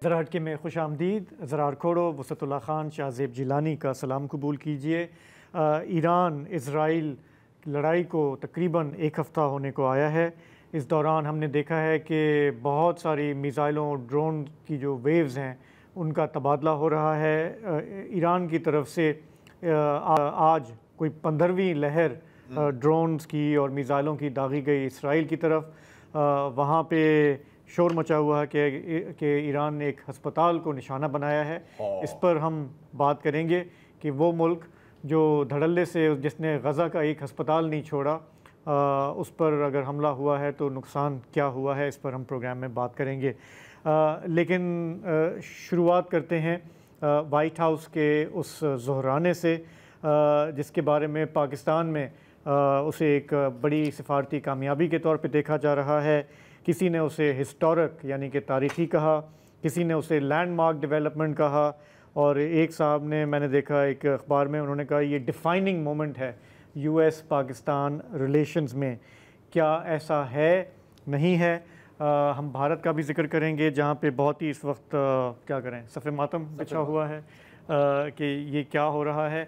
ذرا ہٹکے میں خوش آمدید. زرار کھوڑو وسعت اللہ خان شاہ زیب جیلانی کا سلام قبول کیجیے. ایران اسرائیل لڑائی کو تقریباً ایک ہفتہ ہونے کو آیا ہے. اس دوران ہم نے دیکھا ہے کہ بہت ساری میزائلوں ڈرون کی جو ویوز ہیں ان کا تبادلہ ہو رہا ہے. ایران کی طرف سے آج کوئی 15ویں لہر ڈرونز کی اور میزائلوں کی داغی گئی اسرائیل کی طرف. وہاں پہ شور مچا ہوا ہے کہ ایران نے ایک ہسپتال کو نشانہ بنایا ہے. اس پر ہم بات کریں گے کہ وہ ملک جو دھڑلے سے جس نے غزہ کا ایک ہسپتال نہیں چھوڑا اس پر اگر حملہ ہوا ہے تو نقصان کیا ہوا ہے، اس پر ہم پروگرام میں بات کریں گے. لیکن شروعات کرتے ہیں وائٹ ہاؤس کے اس ظہرانے سے جس کے بارے میں پاکستان میں اسے ایک بڑی سفارتی کامیابی کے طور پہ دیکھا جا رہا ہے. کسی نے اسے ہسٹورک یعنی کہ تاریخی کہا، کسی نے اسے لینڈ مارک ڈیولپمنٹ کہا، اور ایک صاحب نے میں نے دیکھا ایک اخبار میں انہوں نے کہا یہ ڈیفائننگ مومنٹ ہے یو ایس پاکستان ریلیشنز میں. کیا ایسا ہے؟ نہیں ہے. ہم بھارت کا بھی ذکر کریں گے جہاں پہ بہت ہی اس وقت کیا کریں صف ماتم بچھا ہوا ہے کہ یہ کیا ہو رہا ہے.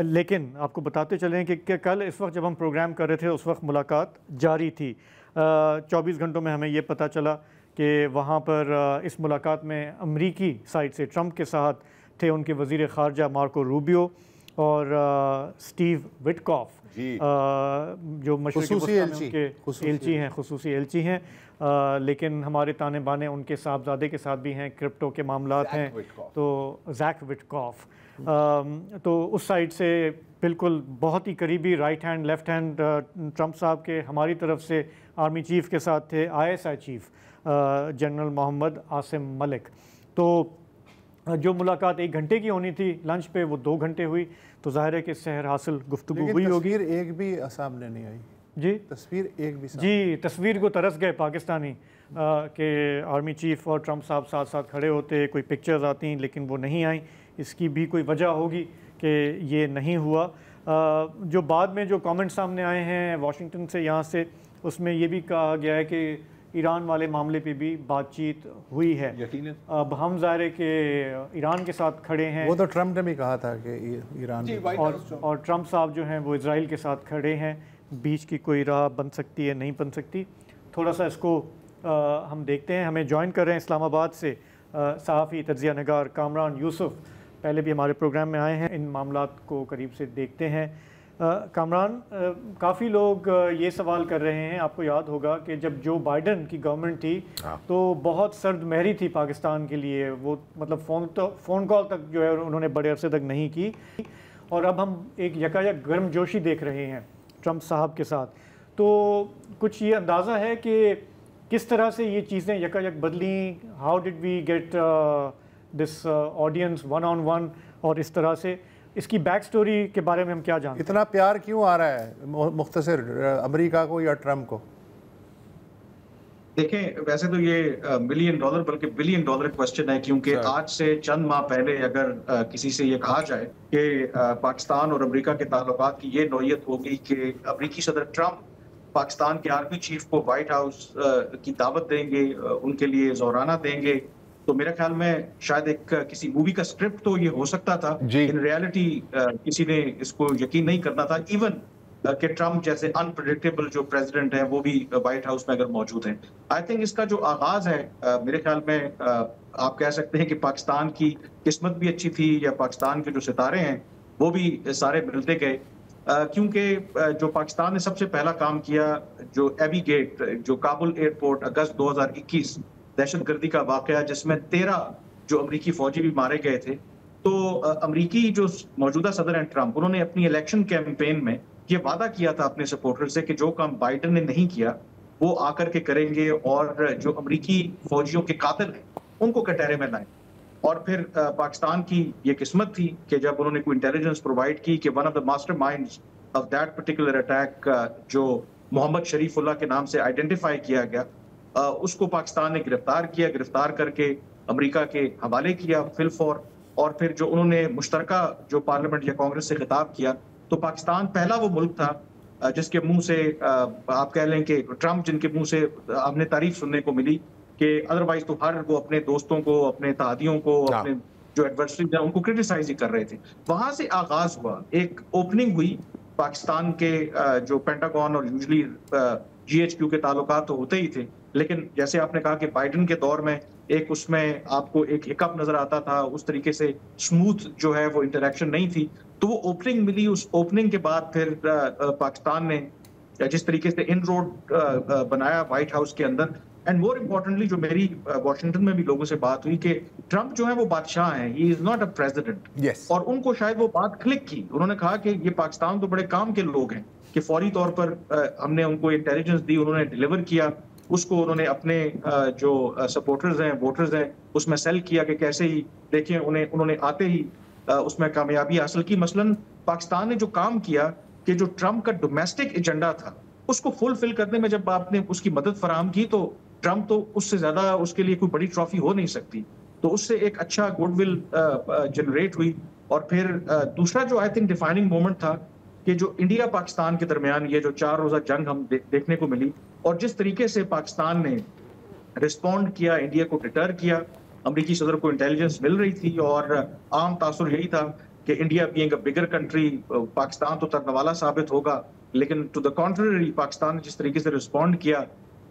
لیکن آپ کو بتاتے چلیں کہ کل اس وقت جب ہم پروگرام کر رہے تھے اس وقت ملاقات جاری تھی. 24 گھنٹوں میں ہمیں یہ پتہ چلا کہ وہاں پر اس ملاقات میں امریکی سائٹ سے ٹرمپ کے ساتھ تھے ان کے وزیر خارجہ مارکو روبیو اور اسٹیو وٹکاف جو مشرقی وسطی میں ان کے ایلچی ہیں، خصوصی ایلچی ہیں. لیکن ہمارے تانے بانے ان کے صاحبزادے کے ساتھ بھی ہیں، کرپٹو کے معاملات ہیں، تو زیک وٹکاف. تو اس سائڈ سے بالکل بہت ہی قریبی right hand left hand Trump صاحب کے. ہماری طرف سے آرمی چیف کے ساتھ تھے ISI chief general Muhammad Asim ملک. تو جو ملاقات 1 گھنٹے کی ہونی تھی لنچ پہ وہ 2 گھنٹے ہوئی، تو ظاہر ہے کہ سحر حاصل گفتگو ہوئی ہوگی. تصویر ایک بھی سامنے نہیں آئی. جی تصویر ایک بھی جی تصویر کو ترس گئے پاکستانی کہ آرمی چیف اور ٹرمپ صاحب ساتھ ساتھ کھڑے ہوتے، کوئی پکچرز آتی لیکن وہ نہیں آئیں. اس کی بھی کوئی وجہ ہوگی کہ یہ نہیں ہوا. جو بعد میں جو کامنٹ سامنے آئے ہیں واشنگٹن سے یہاں سے، اس میں یہ بھی کہا گیا ہے کہ ایران والے معاملے پہ بھی بات چیت ہوئی ہے. اب ہم ظاہر ہے کہ ایران کے ساتھ کھڑے ہیں. وہ تو ٹرمپ نے بھی کہا تھا کہ ایران اور ٹرمپ صاحب جو ہیں وہ اسرائیل کے ساتھ کھڑے ہیں. بیچ کی کوئی راہ بن سکتی ہے، نہیں بن سکتی. تھوڑا سا اس کو ہم دیکھتے ہیں. ہمیں جوائن کر رہے ہیں اسلام آباد سے صحافی تجزیہ نگار کامران یوسف. پہلے بھی ہمارے پروگرام میں آئے ہیں، ان معاملات کو قریب سے دیکھتے ہیں. کامران، کافی لوگ یہ سوال کر رہے ہیں، آپ کو یاد ہوگا کہ جب جو بائیڈن کی گورنمنٹ تھی تو بہت سرد مہری تھی پاکستان کے لیے. وہ مطلب فون کال تک جو ہے انہوں نے بڑے عرصے تک نہیں کی. اور اب ہم ایک یکایک گرم جوشی دیکھ رہے ہیں ٹرمپ صاحب کے ساتھ. تو کچھ یہ اندازہ ہے کہ کس طرح سے یہ چیزیں یکایک بدلیں؟ How did we get this audience one on one? اور اس طرح سے اس کی بیک سٹوری کے بارے میں ہم کیا جانتے ہیں؟ اتنا پیار کیوں آ رہا ہے مختصر امریکہ کو یا ٹرمپ کو؟ دیکھیں، ویسے تو یہ $1 ملین بلکہ $1 بلین کوسچن ہے، کیونکہ آج سے چند ماہ پہلے اگر کسی سے یہ کہا جائے کہ پاکستان اور امریکہ کے تعلقات کی یہ نوعیت ہوگی کہ امریکی صدر ٹرمپ پاکستان کے آرمی چیف کو وائٹ ہاؤس کی دعوت دیں گے، ان کے لیے ظہرانہ دیں گے، تو میرے خیال میں شاید ایک کسی مووی کا سکرپٹ تو یہ ہو سکتا تھا. ان ریالٹی کسی نے اس کو یقین نہیں کرنا تھا، ایون کہ ٹرمپ جیسے انپریڈکٹیبل جو پریزیڈنٹ ہیں وہ بھی وائٹ ہاؤس میں اگر موجود ہیں. آئی تھنک اس کا جو آغاز ہے میرے خیال میں آپ کہہ سکتے ہیں کہ پاکستان کی قسمت بھی اچھی تھی، یا پاکستان کے جو ستارے ہیں وہ بھی سارے ملتے گئے. کیونکہ جو پاکستان نے سب سے پہلا کام کیا، جو ایبی گیٹ، جو کابل ایئرپورٹ اگست 2021 دہشت گردی کا واقعہ جس میں 13 جو امریکی فوجی بھی مارے گئے تھے، تو امریکی جو موجودہ صدر ہیں ٹرمپ، انہوں نے اپنی الیکشن کیمپین میں یہ وعدہ کیا تھا اپنے سپورٹر سے کہ جو کام بائیڈن نے نہیں کیا وہ آ کر کے کریں گے، اور جو امریکی فوجیوں کے قاتل ہیں ان کو کٹہرے میں لائیں. اور پھر پاکستان کی یہ قسمت تھی کہ جب انہوں نے کوئی انٹیلیجنس پرووائڈ کی کہ one of the master minds of that particular attack جو محمد شریف اللہ کے نام سے آئیڈینٹیفائی کیا گیا، اس کو پاکستان نے گرفتار کر کے امریکہ کے حوالے کیا فلفور. اور پھر جو انہوں نے مشترکہ جو پارلیمنٹ یا کانگریس سے خطاب کیا، تو پاکستان پہلا وہ ملک تھا جس کے منہ سے آپ کہہ لیں کہ ٹرمپ جن کے منہ سے ہم نے تعریف سننے کو ملی کہ ادروائز تو ہر وہ اپنے دوستوں کو, اپنے اتحادیوں کو, اپنے جو ایڈورسریز ہیں ان کو کرٹیسائز ہی کر رہے تھے. وہاں سے آغاز ہوا, ایک اوپننگ ہوئی پاکستان کے جو پینٹاگون اور یوزلی GHQ کے تعلقات تو ہوتے ہی تھے, لیکن جیسے آپ نے کہا کہ بائیڈن کے دور میں ایک اس میں آپ کو ایک ہکپ نظر آتا تھا, اس طریقے سے اسموتھ جو ہے وہ انٹریکشن نہیں تھی. تو وہ اوپننگ ملی, اس اوپننگ کے بعد پھر پاکستان نے جس طریقے سے ان روڈ بنایا وائٹ ہاؤس کے اندر. اینڈ مور امپورٹنٹلی جو میری واشنگٹن میں بھی لوگوں سے بات ہوئی کہ ٹرمپ جو ہے وہ بادشاہ ہیں, ہی از ناٹ اے پریزیڈنٹ, اور ان کو شاید وہ بات کلک کی. انہوں نے کہا کہ یہ پاکستان تو بڑے کام کے لوگ ہیں کہ فوری طور پر ہم نے ان کو انٹیلیجنس دی, انہوں نے ڈیلیور کیا, اس کو انہوں نے اپنے جو سپورٹرز ہیں, ووٹرز ہیں, اس میں سیل کیا کہ کیسے ہی دیکھیں انہوں نے آتے ہی اس میں کامیابی حاصل کی. مثلاً پاکستان نے جو کام کیا کہ جو ٹرمپ کا ڈومیسٹک ایجنڈا تھا اس کو فلفل کرنے میں جب آپ نے اس کی مدد فراہم کی تو ٹرمپ تو اس سے زیادہ اس کے لیے کوئی بڑی ٹرافی ہو نہیں سکتی. تو اس سے ایک اچھا گڈ ول جنریٹ ہوئی. اور پھر دوسرا جو آئی تھنک ڈیفائننگ مومنٹ تھا کہ جو انڈیا پاکستان کے درمیان یہ جو 4 روزہ جنگ ہم دیکھنے کو ملی, اور جس طریقے سے پاکستان نے رسپونڈ کیا, انڈیا کو ڈٹر کیا. امریکی صدر کو انٹیلیجنس مل رہی تھی اور عام تاثر یہی تھا کہ India being a bigger country, Pakistan تو ترنے والا ثابت ہوگا, لیکن ٹو دا کنٹریری پاکستان نے جس طریقے سے رسپونڈ کیا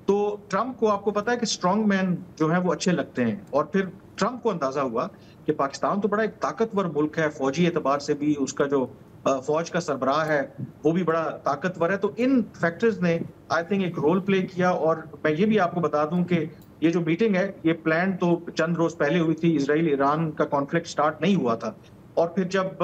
تو ٹرمپ کو, آپ کو پتا ہے کہ اسٹرانگ مین جو ہیں وہ اچھے لگتے ہیں. اور پھر ٹرمپ کو اندازہ ہوا کہ پاکستان تو بڑا ایک طاقتور ملک ہے, فوجی اعتبار سے بھی اس کا جو فوج کا سربراہ ہے وہ بھی بڑا طاقتور ہے. تو ان فیکٹرز نے آئی تھنک ایک رول پلے کیا. اور میں یہ بھی آپ کو بتا دوں کہ یہ جو میٹنگ ہے یہ پلان تو چند روز پہلے ہوئی تھی, اسرائیل ایران کا کانفلکٹ سٹارٹ نہیں ہوا تھا. اور پھر جب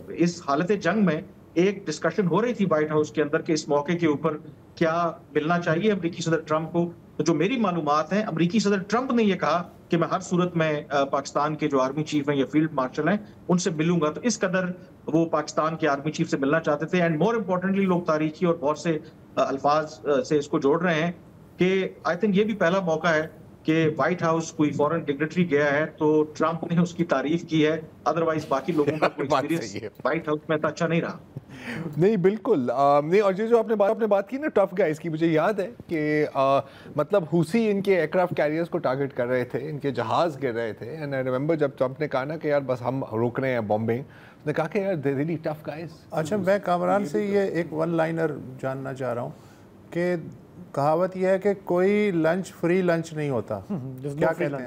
اس حالت جنگ میں ایک ڈسکشن ہو رہی تھی وائٹ ہاؤس کے اندر کہ اس موقع کے اوپر کیا ملنا چاہیے امریکی صدر ٹرمپ کو, تو جو میری معلومات ہیں امریکی صدر ٹرمپ نے یہ کہا کہ میں ہر صورت میں پاکستان کے جو آرمی چیف ہیں یا فیلڈ مارشل ہیں ان سے ملوں گا. تو اس قدر وہ پاکستان کے آرمی چیف سے ملنا چاہتے تھے. اینڈ مور امپورٹنٹلی لوگ تاریخی اور بہت سے الفاظ سے اس کو جوڑ رہے ہیں کہ آئی تھنک یہ بھی پہلا موقع ہے کہ وائٹ ہاؤس کوئی فورن ڈگنیٹری گیا ہے تو ٹرمپ نے اس کی تعریف کی ہے, ادروائز باقی لوگوں کا کوئی ایکسپیرینس وائٹ ہاؤس میں تو اچھا نہیں رہا. نہیں بالکل نہیں. اور یہ جو آپ نے بات کی نا ٹف گائز کی, مجھے یاد ہے کہ مطلب حوثی ان کے ایئر کرافٹ کیریئرز کو ٹارگٹ کر رہے تھے, ان کے جہاز گر رہے تھے. اینڈ آئی ریمبر جب ٹرمپ نے کہا نا کہ یار بس ہم روک رہے ہیں بمبنگ, اس نے کہا کہ یار دے ریلی ٹف گائز. اچھا میں کامران سے یہ ایک ون لائنر جاننا چاہ رہا ہوں کہ کہاوت یہ ہے کہ کوئی لنچ فری لنچ نہیں ہوتا, کیا کہتے ہیں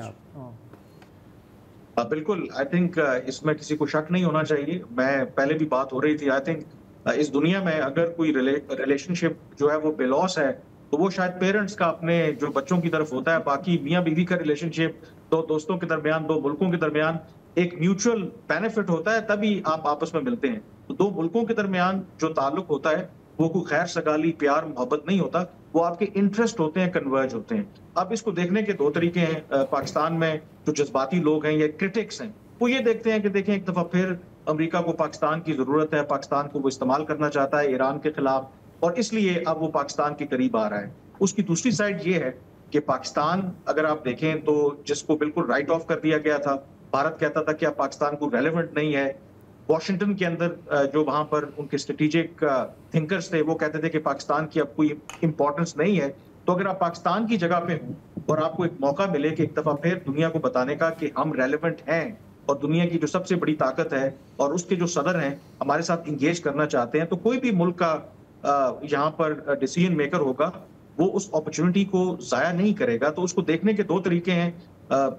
آپ؟ بالکل, آئی تھنک اس میں کسی کو شک نہیں ہونا چاہیے. میں پہلے بھی بات ہو رہی تھی, آئی تھنک اس دنیا میں اگر کوئی ریلیشن شپ جو ہے وہ بے لوس ہے تو وہ شاید پیرنٹس کا اپنے جو بچوں کی طرف ہوتا ہے. باقی میاں بیوی کا ریلیشن شپ, دو دوستوں کے درمیان, دو ملکوں کے درمیان ایک میوچل بینیفٹ ہوتا ہے, تبھی آپ آپس میں ملتے ہیں. تو دو ملکوں کے درمیان جو تعلق ہوتا ہے وہ کوئی خیر سگالی, پیار, محبت نہیں ہوتا, وہ آپ کے انٹرسٹ ہوتے ہیں, کنورج ہوتے ہیں. اب اس کو دیکھنے کے 2 طریقے ہیں. پاکستان میں جو جذباتی لوگ ہیں یا کرٹکس ہیں وہ یہ دیکھتے ہیں کہ دیکھیں ایک دفعہ پھر امریکہ کو پاکستان کی ضرورت ہے, پاکستان کو وہ استعمال کرنا چاہتا ہے ایران کے خلاف, اور اس لیے اب وہ پاکستان کے قریب آ رہا ہے. اس کی دوسری سائڈ یہ ہے کہ پاکستان اگر آپ دیکھیں تو جس کو بالکل رائٹ آف کر دیا گیا تھا, بھارت کہتا تھا کہ اب پاکستان کو ریلیونٹ نہیں ہے. واشنگٹن کے اندر جو وہاں پر ان کے اسٹریٹجک تھنکرز تھے وہ کہتے تھے کہ پاکستان کی اب کوئی امپورٹنس نہیں ہے. تو اگر آپ پاکستان کی جگہ پہ ہوں اور آپ کو ایک موقع ملے کہ ایک دفعہ پھر دنیا کو بتانے کا کہ ہم ریلیونٹ ہیں اور دنیا کی جو سب سے بڑی طاقت ہے اور اس کے جو صدر ہیں ہمارے ساتھ انگیج کرنا چاہتے ہیں, تو کوئی بھی ملک کا یہاں پر ڈیسیژن میکر ہوگا وہ اس اپرچونٹی کو ضائع نہیں کرے گا. تو اس کو دیکھنے کے 2 طریقے ہیں.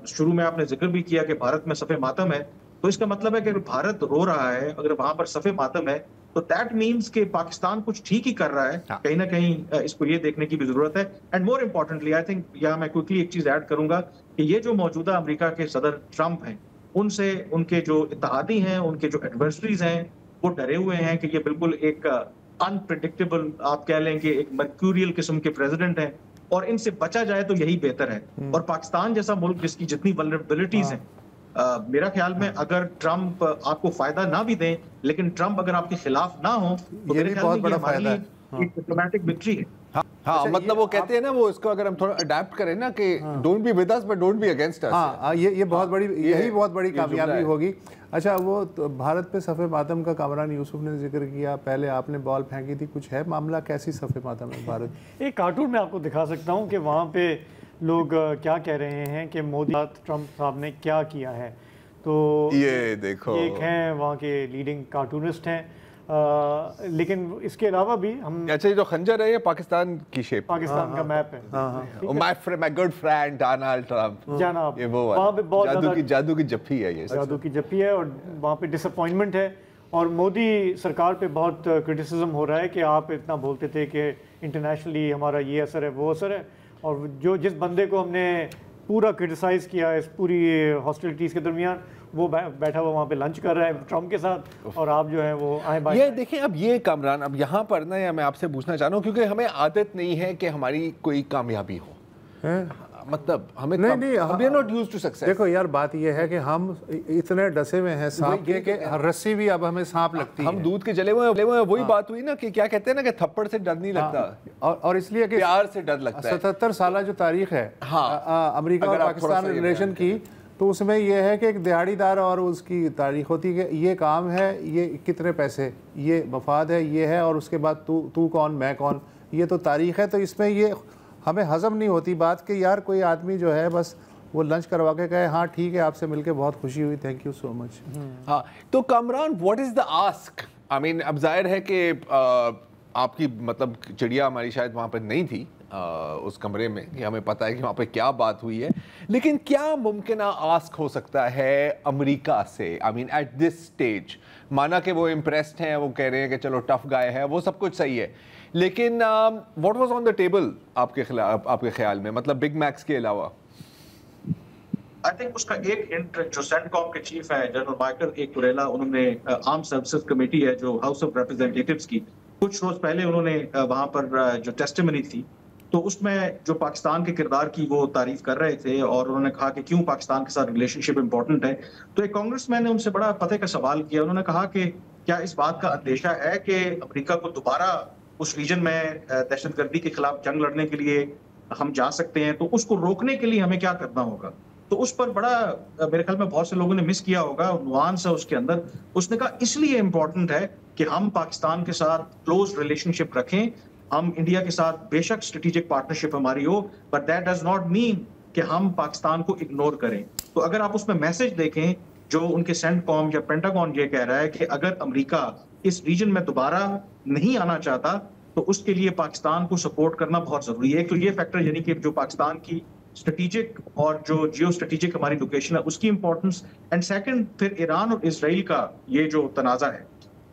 شروع میں آپ نے ذکر بھی کیا کہ بھارت میں صف ماتم ہے, تو اس کا مطلب ہے کہ اگر بھارت رو رہا ہے, اگر وہاں پر صف ماتم ہے, تو دیٹ مینس کہ پاکستان کچھ ٹھیک ہی کر رہا ہے. کہیں نہ کہیں اس کو یہ دیکھنے کی بھی ضرورت ہے. And more importantly I think یہاں میں کوئکلی ایک چیز ایڈ کروں گا کہ یہ جو موجودہ امریکہ کے صدر ٹرمپ ہیں, ان سے ان کے جو اتحادی ہیں, ان کے جو ایڈورسریز ہیں, وہ ڈرے ہوئے ہیں کہ یہ بالکل ایک انپریڈکٹیبل, آپ کہہ لیں کہ ایک مرکوریل قسم کے پریزیڈنٹ ہیں, اور ان سے بچا جائے تو یہی بہتر ہے. اور پاکستان جیسا ملک جس کی جتنی ولنریبلٹیز ہیں, میرا خیال میں اگر ٹرمپ آپ کو فائدہ نہ بھی دیں, لیکن ٹرمپ اگر آپ کے خلاف نہ ہوں تو یہ بھی بہت بڑا فائدہ ہے. ایک ڈپلومیٹک وکٹری ہے. ہاں مطلب وہ کہتے ہیں نا, وہ اس کو اگر ہم تھوڑا اڈیپٹ کریں نا کہ don't be with us but don't be against us. ہاں یہ بہت بڑی, یہی بہت بڑی کامیابی ہوگی. اچھا وہ بھارت پہ صف ماتم کا کامران یوسف نے ذکر کیا, پہلے آپ نے بال پھینکی تھی, کچھ ہے معاملہ, کیسی صف ماتم ہے بھارت؟ ایک کارٹون میں آپ کو دکھا سکتا ہوں کہ وہاں پہ لوگ کیا کہہ رہے ہیں کہ مودی ٹرمپ صاحب نے کیا کیا ہے. تو یہ دیکھو ایک ہیں وہاں کے لیڈنگ کارٹونسٹ ہیں, لیکن اس کے علاوہ بھی ہم اچھا یہ جو خنجر ہے یہ پاکستان کی شیپ, پاکستان کا میپ ہے. my good friend Donald Trump, جناب یہ وہ وہاں پہ بہت زیادہ جادو کی جپھی ہے, یہ جادو کی جپھی ہے, اور وہاں پہ ڈس اپوائنٹمنٹ ہے. اور مودی سرکار پہ بہت کرٹیسزم ہو رہا ہے کہ آپ اتنا بولتے تھے کہ انٹرنیشنلی ہمارا یہ اثر ہے وہ اثر ہے, اور جس بندے کو ہم نے پورا کرٹیسائز کیا اس پوری ہاسٹیلٹیز کے درمیان, وہ بیٹھا ہوا وہاں پہ لنچ کر رہا ہے ٹرمپ کے ساتھ, اور آپ جو ہیں وہ آئیں بائیں. یہ دیکھیں اب یہ کامران, اب یہاں پر نا میں آپ سے پوچھنا چاہ رہا ہوں کیونکہ ہمیں عادت نہیں ہے کہ ہماری کوئی کامیابی ہو, مطلب ہمیں دیکھو یار بات یہ ہے کہ ہم اتنے ڈسے ہوئے ہیں سانپ کے کہ رسی بھی اب ہمیں سانپ لگتی ہے, ہم دودھ کے جلے ہوئے ہیں. وہی بات ہوئی نا کہ کیا کہتے ہیں نا کہ تھپڑ سے ڈر نہیں لگتا, اور اس لیے کہ پیار سے ڈر لگتا ہے. 77 سالہ جو تاریخ ہے امریکہ اور پاکستان ریلیشن کی, تو اس میں یہ ہے کہ ایک دہاڑی دار اور اس کی تاریخ ہوتی ہے کہ یہ کام ہے, یہ کتنے پیسے, یہ مفاد ہے, یہ ہے, اور اس کے بعد تو کون میں کون, یہ تو تاریخ ہے. تو اس میں یہ ہمیں ہضم نہیں ہوتی بات کہ یار کوئی آدمی جو ہے بس وہ لنچ کروا کے کہے ہاں ٹھیک ہے آپ سے مل کے بہت خوشی ہوئی, تھینک یو سو مچ. ہاں تو Kamran what is the ask, I mean اب ظاہر ہے کہ آپ کی مطلب چڑیا ہماری شاید وہاں پہ نہیں تھی اس کمرے میں کہ ہمیں پتہ ہے کہ وہاں پہ کیا بات ہوئی ہے, لیکن کیا ممکنہ آسک ہو سکتا ہے امریکہ سے, آئی مین ایٹ دس اسٹیج, مانا کہ وہ امپریسڈ ہیں, وہ کہہ رہے ہیں کہ چلو ٹف گائے ہے, وہ سب کچھ صحیح ہے, لیکن what was on the table آپ کے خیال میں, مطلب بگ میکس کے علاوہ؟ آئی تھنک اس کا ایک ہنٹ جو سینٹ کام کے چیف ہیں جنرل مائیکل ایکوریلا, انہوں نے آرم سروسز کمیٹی ہے جو ہاؤس آف ریپرزینٹیٹیوز کی, کچھ روز پہلے انہوں نے وہاں پر جو ٹیسٹیمنی تھی تو اس میں جو پاکستان کے کردار کی وہ تعریف کر رہے تھے, اور انہوں نے کہا کہ کیوں پاکستان کے ساتھ ریلیشن شپ امپورٹنٹ ہے. تو ایک کانگریس مین نے ان سے بڑا پتے کا سوال کیا, انہوں نے کہا کہ کیا اس بات کا اندیشہ ہے کہ امریکہ کو دوبارہ اس ریجن میں دہشت گردی کے خلاف جنگ لڑنے کے لیے ہم جا سکتے ہیں, تو اس کو روکنے کے لیے ہمیں کیا کرنا ہوگا. تو اس پر بڑا میرے خیال میں بہت سے لوگوں نے مس کیا ہوگا, نوانس ہے اس کے اندر. اس نے کہا اس لیے امپورٹنٹ ہے کہ ہم پاکستان کے ساتھ کلوز ریلیشن شپ رکھیں, ہم انڈیا کے ساتھ بے شک اسٹریٹجک پارٹنرشپ ہماری ہو, but that does not mean کہ ہم پاکستان کو اگنور کریں. تو اگر آپ اس میں میسج دیکھیں جو ان کے سینٹ کام یا پینٹاگون یہ کہہ رہا ہے کہ اگر امریکہ اس ریجن میں دوبارہ نہیں آنا چاہتا تو اس کے لیے پاکستان کو سپورٹ کرنا بہت ضروری ہے. ایک تو یہ فیکٹر یعنی کہ جو پاکستان کی اسٹریٹجک اور جو جیو اسٹریٹجک ہماری لوکیشن ہے اس کی امپورٹنس, اینڈ سیکنڈ پھر ایران اور اسرائیل کا یہ جو تنازع ہے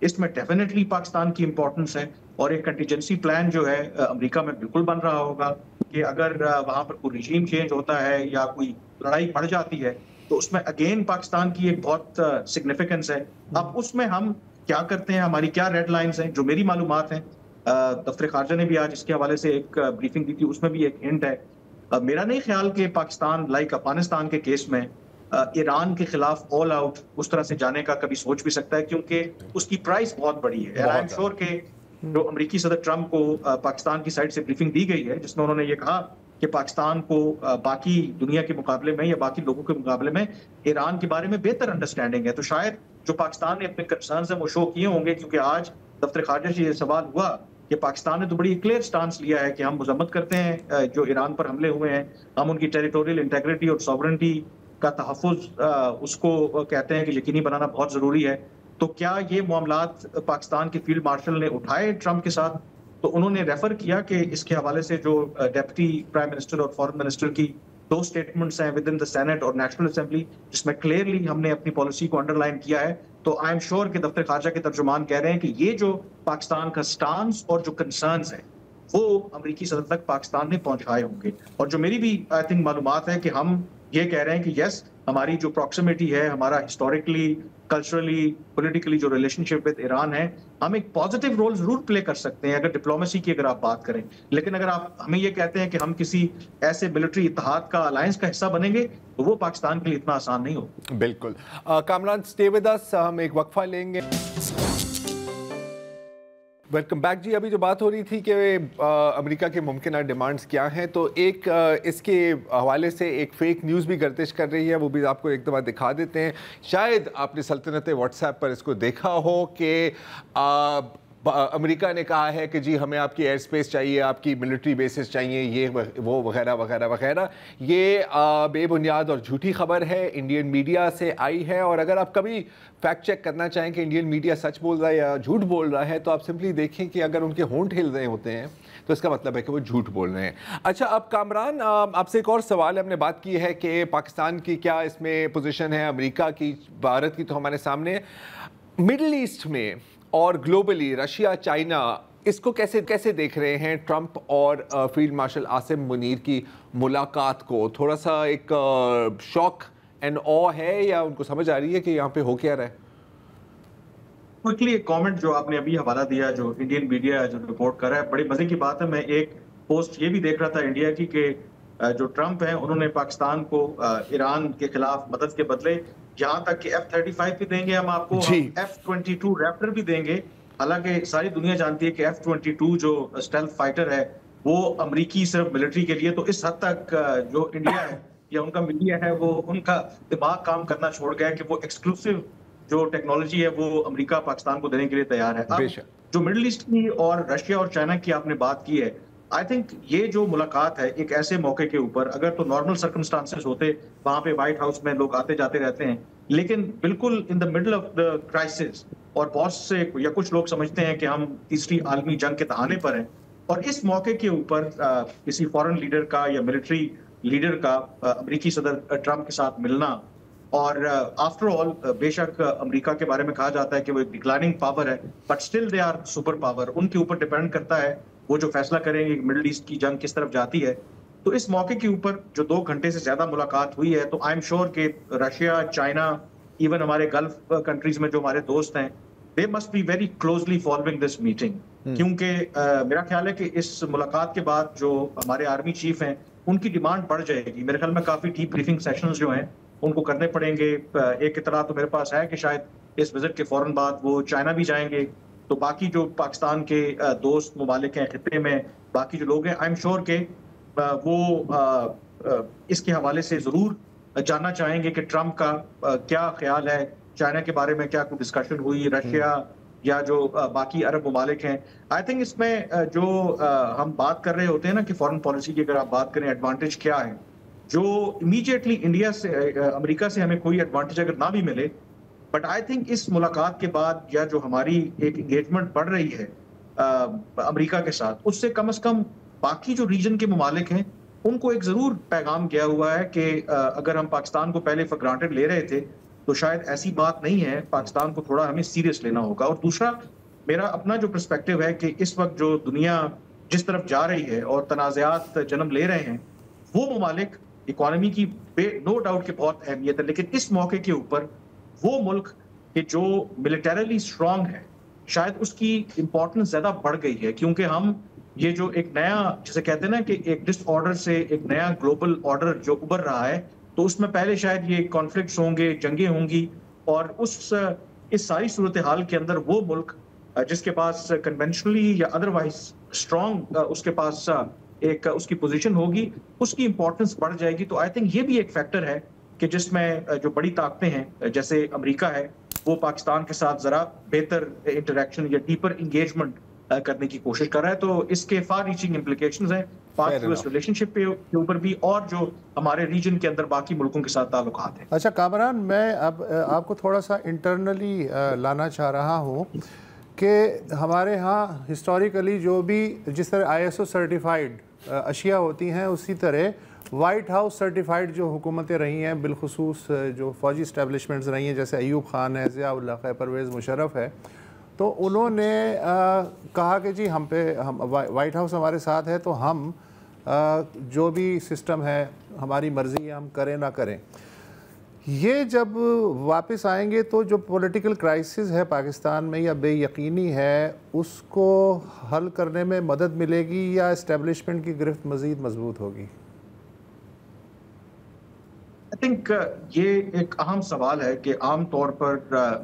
اس میں ڈیفینیٹلی پاکستان کی امپورٹنس ہے, اور ایک کنٹیجنسی پلان جو ہے امریکہ میں بالکل بن رہا ہوگا کہ اگر وہاں پر کوئی رجیم چینج ہوتا ہے یا کوئی لڑائی بڑھ جاتی ہے تو اس میں اگین پاکستان کی ایک بہت سگنیفیکنس ہے. اب اس میں ہم کیا کرتے ہیں, ہماری کیا ریڈ لائنز ہیں, جو میری معلومات ہیں, دفتر خارجہ نے بھی آج اس کے حوالے سے ایک بریفنگ دی تھی, اس میں بھی ایک ہنٹ ہے. میرا نہیں خیال کہ پاکستان لائک افغانستان کے کیس میں ایران کے خلاف آل آؤٹ اس طرح سے جانے کا کبھی سوچ بھی سکتا ہے, کیونکہ اس کی پرائز بہت بڑی ہے. آئی ایم شیور کہ جو امریکی صدر ٹرمپ کو پاکستان کی سائڈ سے بریفنگ دی گئی ہے جس میں انہوں نے یہ کہا کہ پاکستان کو باقی دنیا کے مقابلے میں یا باقی لوگوں کے مقابلے میں ایران کے بارے میں بہتر انڈرسٹینڈنگ ہے. تو شاید جو پاکستان نے اپنے کنسرنز ہیں وہ شو کیے ہوں گے, کیونکہ آج دفتر خارجہ سے یہ سوال ہوا کہ پاکستان نے تو بڑی کلیئر سٹانس لیا ہے کہ ہم مذمت کرتے ہیں جو ایران پر حملے ہوئے ہیں, ہم ان کی ٹیریٹوریل انٹیگریٹی اور سوورنٹی کا تحفظ اس کو کہتے ہیں کہ یقینی بنانا بہت ضروری ہے. تو کیا یہ معاملات پاکستان کے فیلڈ مارشل نے اٹھائے ٹرمپ کے ساتھ؟ تو انہوں نے ریفر کیا کہ اس کے حوالے سے جو ڈیپٹی پرائم منسٹر اور فارن منسٹر کی 2 سٹیٹمنٹس ہیں ود ان دا سینٹ اور نیشنل اسمبلی, جس میں کلیئرلی ہم نے اپنی پالیسی کو انڈر لائن کیا ہے. تو آئی ایم شیور کہ دفتر خارجہ کے ترجمان کہہ رہے ہیں کہ یہ جو پاکستان کا سٹانس اور جو کنسرنز ہیں وہ امریکی صدر تک پاکستان نے پہنچائے ہوں گے. اور جو میری بھی آئی تھنک معلومات ہے کہ ہم یہ کہہ رہے ہیں کہ یس ہماری جو پروکسیمیٹی ہے, ہمارا ہسٹوریکلی کلچرلی پولیٹیکلی جو ریلیشن شپ ود ایران ہے, ہم ایک پازیٹیو رول ضرور پلے کر سکتے ہیں اگر ڈپلومیسی کی اگر آپ بات کریں. لیکن اگر آپ ہمیں یہ کہتے ہیں کہ ہم کسی ایسے ملٹری اتحاد کا الائنس کا حصہ بنیں گے تو وہ پاکستان کے لیے اتنا آسان نہیں ہوگا. بالکل. کامران اسٹے ود اس, ہم ایک وقفہ لیں گے. ویلکم بیک جی. ابھی جو بات ہو رہی تھی کہ امریکہ کے ممکنہ ڈیمانڈز کیا ہیں, تو ایک اس کے حوالے سے ایک فیک نیوز بھی گردش کر رہی ہے, وہ بھی آپ کو ایک دفعہ دکھا دیتے ہیں. شاید آپ نے سلطنت واٹس ایپ پر اس کو دیکھا ہو کہ امریکہ نے کہا ہے کہ جی ہمیں آپ کی ایئر سپیس چاہیے, آپ کی ملٹری بیسز چاہیے, یہ وہ وغیرہ وغیرہ وغیرہ. یہ بے بنیاد اور جھوٹی خبر ہے, انڈین میڈیا سے آئی ہے. اور اگر آپ کبھی فیکٹ چیک کرنا چاہیں کہ انڈین میڈیا سچ بول رہا ہے یا جھوٹ بول رہا ہے, تو آپ سمپلی دیکھیں کہ اگر ان کے ہونٹ ہل رہے ہوتے ہیں تو اس کا مطلب ہے کہ وہ جھوٹ بول رہے ہیں. اچھا, اب کامران آپ سے ایک اور سوال ہے. ہم نے بات کی ہے کہ پاکستان کی کیا اس میں پوزیشن ہے, امریکہ کی, بھارت کی تو ہمارے سامنے. مڈل ایسٹ میں اور گلوبلی رشیا, چائنا, اس کو کیسے دیکھ رہے ہیں ٹرمپ اور فیلڈ مارشل عاصم منیر کی ملاقات کو؟ تھوڑا سا ایک شوق اینڈ او ہے یا ان کو سمجھ آ رہی ہے کہ یہاں پہ ہو کیا رہا ہے؟ کوئکلی ایک کامنٹ جو آپ نے ابھی حوالہ دیا, جو انڈین میڈیا جو رپورٹ کر رہا ہے, بڑی مزے کی بات ہے. میں ایک پوسٹ یہ بھی دیکھ رہا تھا انڈیا کی کہ جو ٹرمپ ہیں انہوں نے پاکستان کو ایران کے خلاف مدد کے بدلے یہاں تک کہ F-35 بھی دیں گے ہم آپ کو, F-22 ریپٹر بھی دیں گے. حالانکہ ساری دنیا جانتی ہے کہ F-22 جو اسٹیلتھ فائٹر ہے وہ امریکی صرف ملٹری کے لیے, تو اس حد تک جو انڈیا ہے یا ان کا میڈیا ہے وہ ان کا دماغ کام کرنا چھوڑ گیا کہ وہ ایکسکلوسیو جو ٹیکنالوجی ہے وہ امریکہ پاکستان کو دینے کے لیے تیار ہے. اب جو مڈل ایسٹ کی اور رشیا اور چائنا کی آپ نے بات کی ہے, آئی تھنک یہ جو ملاقات ہے ایک ایسے موقع کے اوپر, اگر تو نارمل سرکمسٹانسز ہوتے وہاں پہ وائٹ ہاؤس میں لوگ آتے جاتے رہتے ہیں, لیکن بالکل in the middle of the crisis, اور بہت سے یا کچھ لوگ سمجھتے ہیں کہ ہم تیسری عالمی جنگ کے دہانے پر ہیں, اور اس موقع کے اوپر کسی فورن لیڈر کا یا ملٹری لیڈر کا امریکی صدر ٹرمپ کے ساتھ ملنا, اور آفٹر آل بے شک امریکہ کے بارے میں کہا جاتا ہے کہ وہ ایک ڈکلائننگ پاور ہے, but still they are superpower. ان کے اوپر ڈپینڈ کرتا ہے وہ جو فیصلہ کریں گے مڈل ایسٹ کی جنگ کس طرف جاتی ہے. تو اس موقع کے اوپر جو 2 گھنٹے سے زیادہ ملاقات ہوئی ہے, تو آئی ایم شیور کہ رشیا, چائنا, ایون ہمارے گلف کنٹریز میں جو ہمارے دوست ہیں, they must be very closely following this meeting. کیونکہ میرا خیال ہے کہ اس ملاقات کے بعد جو ہمارے آرمی چیف ہیں ان کی ڈیمانڈ بڑھ جائے گی. میرے خیال میں کافی ڈیپ بریفنگ سیشنز جو ہیں ان کو کرنے پڑیں گے. ایک اطلاع تو میرے پاس ہے کہ شاید اس وزٹ کے فوراً بعد وہ چائنا بھی جائیں گے, تو باقی جو پاکستان کے دوست ممالک ہیں خطے میں, باقی جو لوگ ہیں, آئی ایم شیور کہ وہ اس کے حوالے سے ضرور جاننا چاہیں گے کہ ٹرمپ کا کیا خیال ہے, چائنا کے بارے میں کیا کوئی ڈسکشن ہوئی, رشیا یا جو باقی عرب ممالک ہیں. آئی تھنک اس میں جو ہم بات کر رہے ہوتے ہیں نا کہ فورن پالیسی کی اگر آپ بات کریں ایڈوانٹیج کیا ہے, جو امیڈیٹلی انڈیا سے, امریکہ سے ہمیں کوئی ایڈوانٹیج اگر نہ بھی ملے, بٹ آئی تھنک اس ملاقات کے بعد یا جو ہماری ایک انگیجمنٹ بڑھ رہی ہے امریکہ کے ساتھ, اس سے کم از کم باقی جو ریجن کے ممالک ہیں ان کو ایک ضرور پیغام گیا ہوا ہے کہ اگر ہم پاکستان کو پہلے فار گرانٹڈ لے رہے تھے تو شاید ایسی بات نہیں ہے, پاکستان کو تھوڑا ہمیں سیریس لینا ہوگا. اور دوسرا میرا اپنا جو پرسپیکٹو ہے کہ اس وقت جو دنیا جس طرف جا رہی ہے اور تنازعات جنم لے رہے ہیں, وہ ممالک اکانومی کی نو ڈاؤٹ کہ بہت اہمیت ہے, لیکن اس موقع کے اوپر وہ ملک کہ جو ملیٹریلی اسٹرانگ ہے شاید اس کی امپورٹنس زیادہ بڑھ گئی ہے, کیونکہ ہم یہ جو ایک نیا جسے کہتے ہیں نا کہ ایک ڈس آرڈر سے ایک نیا گلوبل آرڈر جو ابھر رہا ہے, تو اس میں پہلے شاید یہ کانفلکٹس ہوں گے, جنگیں ہوں گی, اور اس ساری صورتحال کے اندر وہ ملک جس کے پاس کنونشنلی یا ادروائز اسٹرانگ اس کے پاس ایک اس کی پوزیشن ہوگی, اس کی امپورٹنس بڑھ جائے گی. تو آئی تھنک یہ بھی ایک فیکٹر ہے کہ جس میں جو بڑی طاقتیں ہیں جیسے امریکہ ہے وہ پاکستان کے ساتھ ذرا بہتر انٹریکشن یا ڈیپر انگیجمنٹ کرنے کی کوشش کر رہا ہے. تو اس کے فار ریچنگ امپلیکیشنز ہیں پاک یو ایس ریلیشن شپ کے اوپر بھی, اور جو ہمارے ریجن کے اندر باقی ملکوں کے ساتھ تعلقات ہیں. اچھا کامران, میں اب آپ کو تھوڑا سا انٹرنلی لانا چاہ رہا ہوں کہ ہمارے ہاں ہسٹوریکلی جو بھی جس طرح ISO سرٹیفائڈ اشیاء ہوتی ہیں, اسی طرح وائٹ ہاؤس سرٹیفائڈ جو حکومتیں رہی ہیں, بالخصوص جو فوجی اسٹیبلشمنٹس رہی ہیں جیسے ایوب خان ہے, ضیاء الحق ہے, پرویز مشرف ہے, تو انہوں نے کہا کہ جی ہم وائٹ ہاؤس ہمارے ساتھ ہے تو ہم جو بھی سسٹم ہے ہماری مرضی ہے, ہم کریں نہ کریں. یہ جب واپس آئیں گے تو جو پولیٹیکل کرائسس ہے پاکستان میں یا بے یقینی ہے, اس کو حل کرنے میں مدد ملے گی یا اسٹیبلشمنٹ کی گرفت مزید مضبوط ہوگی؟ آئی تھنک یہ ایک اہم سوال ہے کہ عام طور پر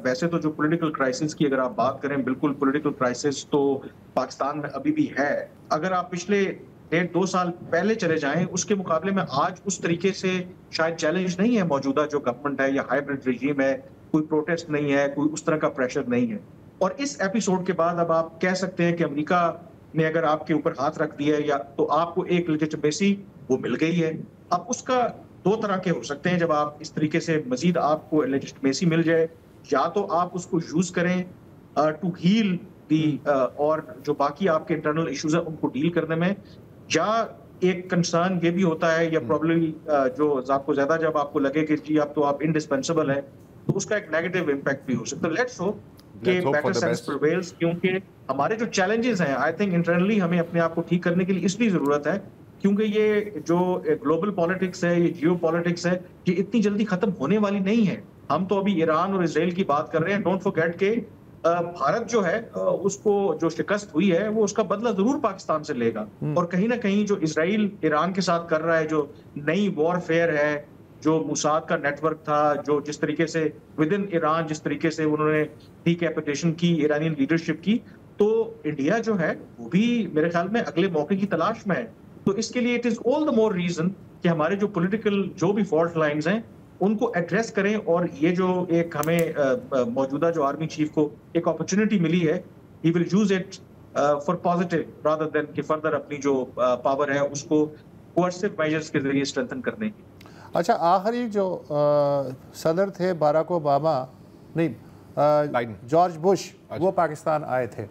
ویسے تو جو پولیٹیکل کرائسس کی اگر آپ بات کریں, بالکل پولیٹیکل کرائسس تو پاکستان میں ابھی بھی ہے. اگر آپ پچھلے 1.5-2 سال پہلے چلے جائیں, اس کے مقابلے میں آج اس طریقے سے شاید چیلنج نہیں ہے موجودہ جو گورنمنٹ ہے یا ہائیبرڈ رجیم ہے, کوئی پروٹیسٹ نہیں ہے, کوئی اس طرح کا پریشر نہیں ہے. اور اس ایپیسوڈ کے بعد اب آپ کہہ سکتے ہیں کہ امریکہ نے اگر آپ کے اوپر ہاتھ رکھ دیا ہے یا تو آپ کو ایک لیجٹمیسی وہ مل گئی ہے. اب اس کا دو طرح کے ہو سکتے ہیں جب آپ اس طریقے سے مزید آپ کو لیجٹمیسی مل جائے, یا تو آپ اس کو یوز کریں ٹو ہیل دی اور جو باقی آپ کے انٹرنل ایشوز ہیں ان کو ڈیل کرنے میں, یا ایک کنسرن یہ بھی ہوتا ہے یا پرابلی جو آپ کو زیادہ جب آپ کو لگے کہ جی اب تو آپ انڈسپینسیبل ہیں, تو اس کا ایک نیگیٹو امپیکٹ بھی ہو سکتا ہے. لیٹس ہوپ کہ بیٹر سینس پریویلز, کیونکہ ہمارے جو چیلنجز ہیں آئی تھنک انٹرنلی ہمیں اپنے آپ کو ٹھیک کرنے کے لیے اس لیے ضرورت ہے کیونکہ یہ جو گلوبل پالیٹکس ہے, یہ جیو پالیٹکس ہے, یہ اتنی جلدی ختم ہونے والی نہیں ہے. ہم تو ابھی ایران اور اسرائیل کی بات کر رہے ہیں. ڈونٹ فورگیٹ کہ بھارت جو ہے اس کو جو شکست ہوئی ہے وہ اس کا بدلہ ضرور پاکستان سے لے گا, اور کہیں نہ کہیں جو اسرائیل ایران کے ساتھ کر رہا ہے, جو نئی وار فیئر ہے, جو موساد کا نیٹ ورک تھا, جو جس طریقے سے ود ان ایران جس طریقے سے انہوں نے ڈیکیپیٹیشن کی ایرانین لیڈرشپ کی, تو انڈیا جو ہے وہ بھی میرے خیال میں اگلے موقع کی تلاش میں ہے. تو اس کے لیے it is all the more reason کہ ہمارے جو پولیٹیکل جو بھی فالٹ لائنز ہیں ان کو ایڈریس کریں, اور یہ جو ایک ہمیں موجودہ جو آرمی چیف کو ایک اپرچونٹی ملی ہے, he will use it for positive rather than کہ فردر اپنی جو پاور ہے اس کو کوئرسو میجرز کے ذریعے اسٹرینتھن کرنے کی. اچھا, آخری جو صدر تھے باراک اوباما نہیں جارج بش, وہ پاکستان آئے تھے,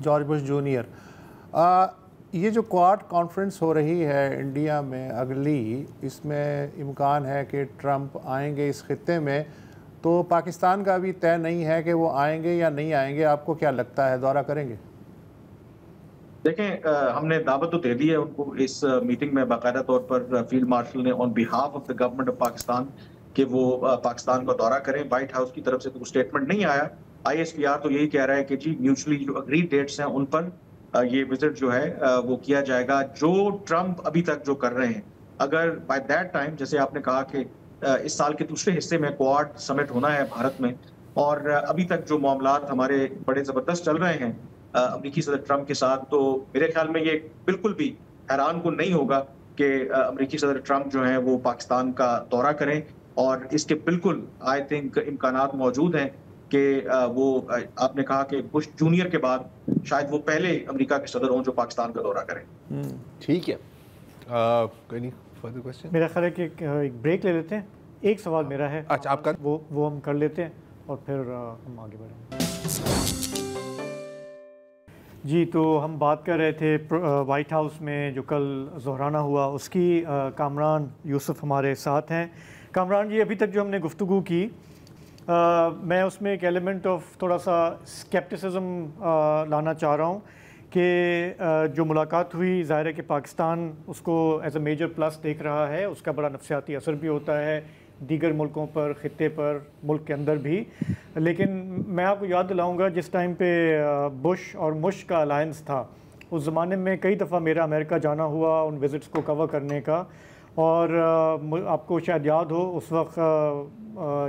جارج بش جونیئر. یہ جو کوارڈ کانفرنس ہو رہی ہے انڈیا میں اگلی, اس میں امکان ہے کہ ٹرمپ آئیں گے اس خطے میں, تو پاکستان کا ابھی طے نہیں ہے کہ وہ آئیں گے یا نہیں آئیں گے. آپ کو کیا لگتا ہے, دورہ کریں گے؟ دیکھیں, ہم نے دعوت تو دے دی ہے ان کو اس میٹنگ میں باقاعدہ طور پر فیلڈ مارشل نے on behalf of the government of Pakistan کہ وہ پاکستان کا دورہ کریں. وائٹ ہاؤس کی طرف سے تو اسٹیٹمنٹ نہیں آیا. آئی ایس پی آر تو یہی کہہ رہا ہے کہ جی میوچلی جو اگریڈ ڈیٹس ہیں ان پر یہ وزٹ جو ہے وہ کیا جائے گا جو ٹرمپ ابھی تک جو کر رہے ہیں. اگر بائی دیٹ ٹائم, جیسے آپ نے کہا کہ اس سال کے دوسرے حصے میں کوارڈ سمٹ ہونا ہے بھارت میں, اور ابھی تک جو معاملات ہمارے بڑے زبردست چل رہے ہیں امریکی صدر ٹرمپ کے ساتھ, تو میرے خیال میں یہ بالکل بھی حیران کن نہیں ہوگا کہ امریکی صدر ٹرمپ جو ہیں وہ پاکستان کا دورہ کریں, اور اس کے بالکل آئی تھنک امکانات موجود ہیں کہ وہ آپ نے کہا کہ بش جونیئر کے بعد شاید وہ پہلے امریکہ کے صدر ہوں جو پاکستان کا دورہ کریں. ٹھیک ہے, کوئی فردر کوسچن؟ میرا خیال ہے کہ ایک بریک لے لیتے ہیں. ایک سوال میرا ہے, اچھا آپ کا, وہ ہم کر لیتے ہیں اور پھر ہم آگے بڑھیں. جی, تو ہم بات کر رہے تھے وائٹ ہاؤس میں جو کل ظہرانہ ہوا اس کی. کامران یوسف ہمارے ساتھ ہیں. کامران جی, ابھی تک جو ہم نے گفتگو کی, میں اس میں ایک ایلیمنٹ آف تھوڑا سا اسکیپٹسزم لانا چاہ رہا ہوں کہ جو ملاقات ہوئی, ظاہر ہے کہ پاکستان اس کو ایز اے میجر پلس دیکھ رہا ہے, اس کا بڑا نفسیاتی اثر بھی ہوتا ہے دیگر ملکوں پر, خطے پر, ملک کے اندر بھی. لیکن میں آپ کو یاد دلاؤں گا جس ٹائم پہ بش اور مش کا الائنس تھا, اس زمانے میں کئی دفعہ میرا امریکہ جانا ہوا ان وزٹس کو کور کرنے کا, اور آپ کو شاید یاد ہو اس وقت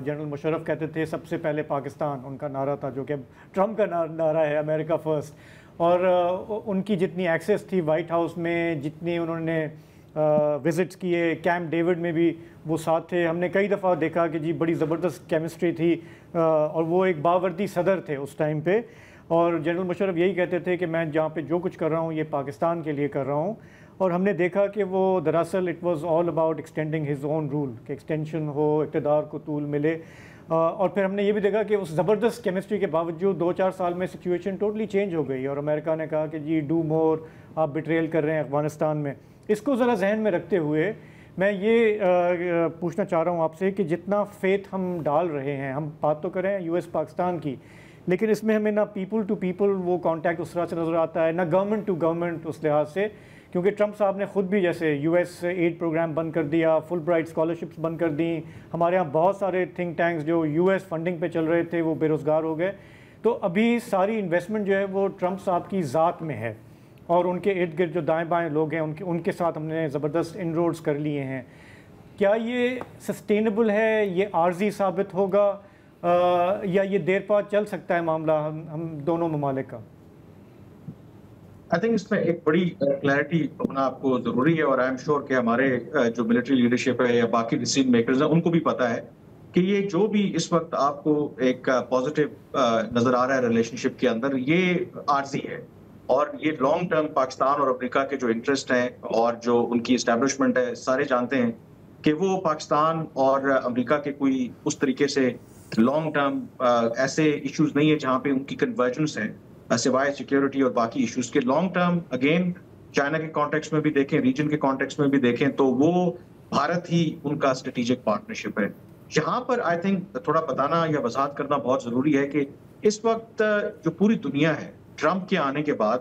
جنرل مشرف کہتے تھے سب سے پہلے پاکستان, ان کا نعرہ تھا جو کہ ٹرمپ کا نعرہ ہے امریکہ فرسٹ. اور ان کی جتنی ایکسیس تھی وائٹ ہاؤس میں, جتنی انہوں نے وزٹس کیے, کیمپ ڈیوڈ میں بھی وہ ساتھ تھے. ہم نے کئی دفعہ دیکھا کہ جی بڑی زبردست کیمسٹری تھی, اور وہ ایک باوردی صدر تھے اس ٹائم پہ. اور جنرل مشرف یہی کہتے تھے کہ میں جہاں پہ جو کچھ کر رہا ہوں یہ پاکستان کے لیے کر رہا ہوں. اور ہم نے دیکھا کہ وہ دراصل it was all about extending his own role, کہ ایکسٹینشن ہو, اقتدار کو طول ملے. اور پھر ہم نے یہ بھی دیکھا کہ اس زبردست کیمسٹری کے باوجود 2-4 سال میں سچویشن ٹوٹلی چینج ہو گئی, اور امریکہ نے کہا کہ جی ڈو مور, آپ بٹریل کر رہے ہیں افغانستان میں. اس کو ذرا ذہن میں رکھتے ہوئے میں یہ پوچھنا چاہ رہا ہوں آپ سے کہ جتنا فیتھ ہم ڈال رہے ہیں, ہم بات تو کریں یو ایس پاکستان کی, لیکن اس میں ہمیں نہ پیپل ٹو پیپل وہ کانٹیکٹ اس طرح سے نظر آتا ہے, نہ گورنمنٹ ٹو گورنمنٹ اس لحاظ سے, کیونکہ ٹرمپ صاحب نے خود بھی جیسے یو ایس ایڈ پروگرام بند کر دیا, فل برائٹ اسکالرشپس بند کر دیں. ہمارے ہاں بہت سارے تھنک ٹینکس جو یو ایس فنڈنگ پہ چل رہے تھے وہ بے روزگار ہو گئے. تو ابھی ساری انویسٹمنٹ جو ہے وہ ٹرمپ صاحب کی ذات میں ہے, اور ان کے ارد گرد جو دائیں بائیں لوگ ہیں ان کے ساتھ ہم نے زبردست انروڈز کر لیے ہیں. کیا یہ سسٹینیبل ہے, یہ عارضی ثابت ہوگا, یا یہ دیر پا چل سکتا ہے معاملہ ہم دونوں ممالک کا؟ آئی تھنک اس میں ایک بڑی کلیئرٹی ہونا آپ کو ضروری ہے, اور آئی ایم شیور کہ ہمارے جو ملٹری لیڈرشپ ہے یا باقی ڈیسیژن میکرز ہیں ان کو بھی پتہ ہے کہ یہ جو بھی اس وقت آپ کو ایک پازیٹیو نظر آ رہا ہے ریلیشن شپ کے اندر، یہ عارضی ہے، اور یہ لانگ ٹرم پاکستان اور امریکہ کے جو انٹرسٹ ہیں اور جو ان کی اسٹیبلشمنٹ ہے، سارے جانتے ہیں کہ وہ پاکستان اور امریکہ کے کوئی اس طریقے سے لانگ ٹرم ایسے ایشوز نہیں ہیں جہاں پہ ان کی کنورجنس ہے، سوائے سیکیورٹی اور باقی ایشوز کے۔ لانگ ٹرم اگین چائنا کے کانٹیکس میں بھی دیکھیں، ریجن کے کانٹیکس میں بھی دیکھیں، تو وہ بھارت ہی ان کا اسٹریٹجک پارٹنرشپ ہے۔ یہاں پر آئی تھنک تھوڑا بتانا یا وضاحت کرنا بہت ضروری ہے کہ اس وقت جو پوری دنیا ہے ٹرمپ کے آنے کے بعد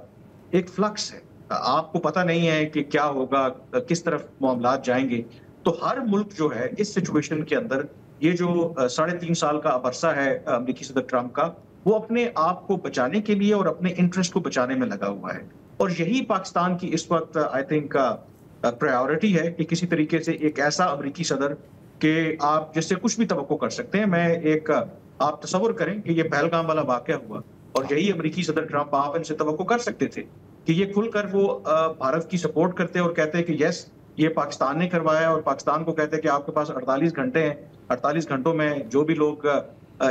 ایک فلکس ہے، آپ کو پتہ نہیں ہے کہ کیا ہوگا، کس طرف معاملات جائیں گے۔ تو ہر ملک جو ہے اس سچویشن کے اندر، یہ جو 3.5 سال کا عرصہ ہے امریکی صدر ٹرمپ کا، وہ اپنے آپ کو بچانے کے لیے اور اپنے انٹرسٹ کو بچانے میں لگا ہوا ہے، اور یہی پاکستان کی اس وقت آئی تھنک پرائیورٹی ہے کہ کسی طریقے سے ایک ایسا امریکی صدر کہ آپ جس سے کچھ بھی توقع کر سکتے ہیں۔ میں ایک آپ تصور کریں کہ یہ پہلگام والا واقعہ ہوا اور یہی امریکی صدر ٹرمپ، آپ ان سے توقع کر سکتے تھے کہ یہ کھل کر وہ بھارت کی سپورٹ کرتے اور کہتے کہ یس یہ پاکستان نے کروایا، اور پاکستان کو کہتے کہ آپ کے پاس 48 گھنٹے ہیں، 48 گھنٹوں میں جو بھی لوگ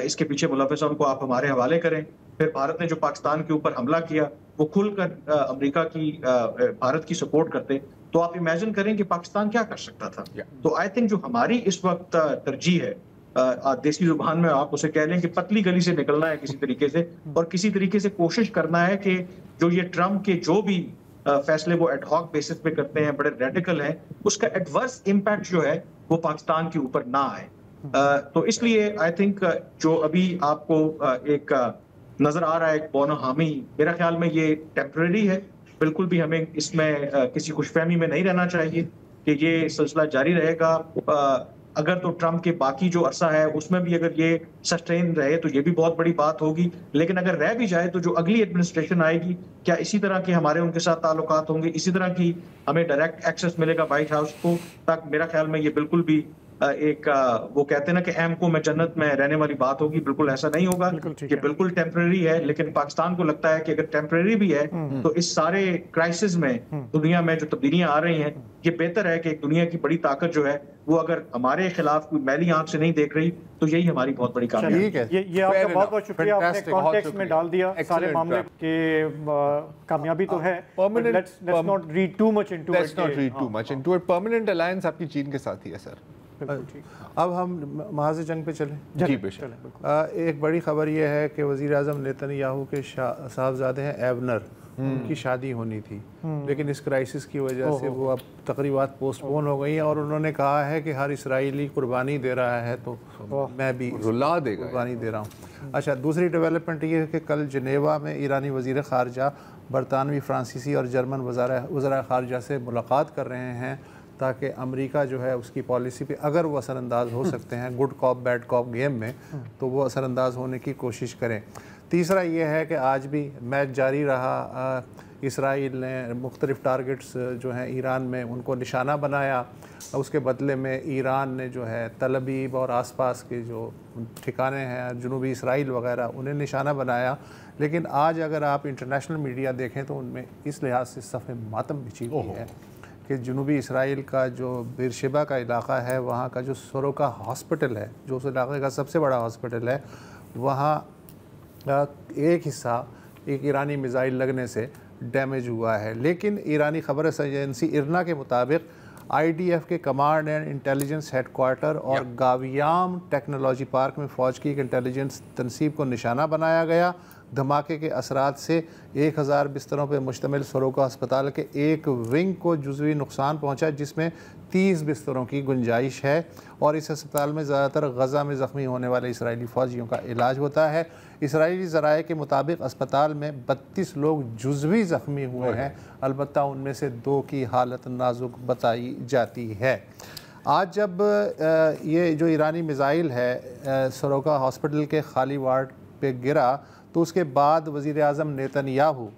اس کے پیچھے ملوث ہیں ان کو آپ ہمارے حوالے کریں۔ پھر بھارت نے جو پاکستان کے اوپر حملہ کیا، وہ کھل کر امریکہ کی بھارت کی سپورٹ کرتے، تو آپ امیجن کریں کہ پاکستان کیا کر سکتا تھا۔ تو آئی تھنک جو ہماری اس وقت ترجیح ہے، دیسی زبان میں آپ اسے کہہ لیں کہ پتلی گلی سے نکلنا ہے کسی طریقے سے، اور کسی طریقے سے کوشش کرنا ہے کہ جو یہ ٹرمپ کے جو بھی فیصلے وہ ایڈ ہاک بیسس پہ کرتے ہیں، بڑے ریڈیکل ہیں، اس کا ایڈورس امپیکٹ جو ہے وہ پاکستان کے اوپر نہ آئے۔ تو اس لیے آئی تھنک جو ابھی آپ کو ایک نظر آ رہا ہے ایک بونو حامی، میرا خیال میں یہ ٹیمپریری ہے، بالکل بھی ہمیں اس میں کسی خوش فہمی میں نہیں رہنا چاہیے کہ یہ سلسلہ جاری رہے گا۔ اگر تو ٹرمپ کے باقی جو عرصہ ہے اس میں بھی اگر یہ سسٹین رہے تو یہ بھی بہت بڑی بات ہوگی، لیکن اگر رہ بھی جائے تو جو اگلی ایڈمنسٹریشن آئے گی، کیا اسی طرح کے ہمارے ان کے ساتھ تعلقات ہوں گے، اسی طرح کی ہمیں ڈائریکٹ ایکسس ملے گا وائٹ ہاؤس کو تک؟ میرا خیال میں یہ بالکل بھی ایک وہ کہتے ہیں نا کہ ایم کو میں جنت میں رہنے والی بات ہوگی، بالکل ایسا نہیں ہوگا۔ یہ بالکل ٹیمپریری ہے، لیکن پاکستان کو لگتا ہے کہ اگر ٹیمپریری بھی ہے تو اس سارے کرائسس میں دنیا میں جو تبدیلیاں آ رہی ہیں، یہ بہتر ہے کہ ایک دنیا کی بڑی طاقت جو ہے وہ اگر ہمارے خلاف کوئی میلی آنکھ سے نہیں دیکھ رہی تو یہی ہماری بہت بڑی کامیابی ہے۔ یہ آپ کا بہت بہت شکریہ، آپ نے کانٹیکسٹ میں ڈال دیا سارے معاملے کہ کامیابی تو ہے، let's not read too much into it. Permanent alliance آپ کی چین کے ساتھ ہی ہے سر۔ اب ہم محاذ جنگ پہ چلیں۔ جی بے شک۔ ایک بڑی خبر یہ ہے کہ وزیر اعظم نیتن یاہو کے صاحبزادے ہیں ایونر، ان کی شادی ہونی تھی، لیکن اس کرائسس کی وجہ سے وہ اب تقریبات پوسٹ پون ہو گئی ہیں، اور انہوں نے کہا ہے کہ ہر اسرائیلی قربانی دے رہا ہے تو میں بھی قربانی دے رہا ہوں۔ اچھا، دوسری ڈیولپمنٹ یہ ہے کہ کل جنیوا میں ایرانی وزیر خارجہ برطانوی، فرانسیسی اور جرمن وزراء خارجہ سے ملاقات کر رہے ہیں تاکہ امریکہ جو ہے اس کی پالیسی پہ اگر وہ اثر انداز ہو سکتے ہیں گڈ کاپ بیڈ کاپ گیم میں، تو وہ اثر انداز ہونے کی کوشش کریں۔ تیسرا یہ ہے کہ آج بھی میچ جاری رہا، اسرائیل نے مختلف ٹارگٹس جو ہیں ایران میں ان کو نشانہ بنایا، اس کے بدلے میں ایران نے جو ہے تل ابیب اور آس پاس کے جو ٹھکانے ہیں جنوبی اسرائیل وغیرہ انہیں نشانہ بنایا۔ لیکن آج اگر آپ انٹرنیشنل میڈیا دیکھیں تو ان میں اس لحاظ سے صف ماتم بچھی ہوئی ہے کہ جنوبی اسرائیل کا جو بیرشیبا کا علاقہ ہے، وہاں کا جو سوروکا ہاسپٹل ہے، جو اس علاقے کا سب سے بڑا ہاسپٹل ہے، وہاں ایک حصہ ایک ایرانی میزائل لگنے سے ڈیمیج ہوا ہے۔ لیکن ایرانی خبر ایجنسی ارنا کے مطابق آئی ڈی ایف کے command and intelligence headquarter اور گاویام ٹیکنالوجی پارک میں فوج کی ایک انٹیلیجنس تنصیب کو نشانہ بنایا گیا۔ دھماکے کے اثرات سے 1000 بستروں پہ مشتمل سوروکا ہسپتال کے ایک ونگ کو جزوی نقصان پہنچا، جس میں 30 بستروں کی گنجائش ہے، اور اس ہسپتال میں زیادہ تر غزہ میں زخمی ہونے والے اسرائیلی فوجیوں کا علاج ہوتا ہے۔ اسرائیلی ذرائع کے مطابق اسپتال میں 32 لوگ جزوی زخمی ہوئے ہیں، البتہ ان میں سے 2 کی حالت نازک بتائی جاتی ہے۔ آج جب یہ جو ایرانی میزائل ہے سوروکا ہاسپٹل کے خالی وارڈ پہ گرا تو اس کے بعد وزیر اعظم نیتن یاہو